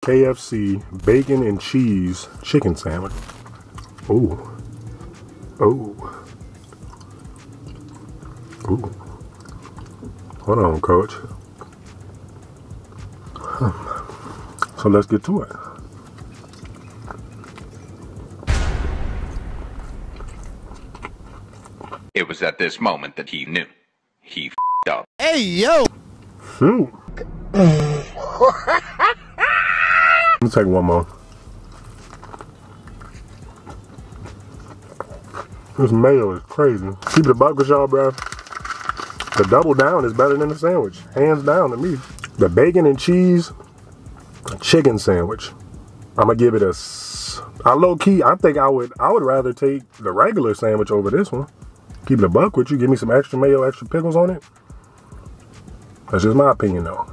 KFC bacon and cheese chicken sandwich. Ooh. Oh. Ooh. Hold on, coach. So let's get to it. It was at this moment that he knew. He f***ed up. Hey, yo! Shoot. Let me take one more. This mayo is crazy. Keep it a buck with y'all, bro. The double down is better than the sandwich. Hands down to me. The bacon and cheese chicken sandwich. I'm gonna give it a. I low key. I think I would rather take the regular sandwich over this one. Keep it a buck with you. Give me some extra mayo, extra pickles on it. That's just my opinion, though.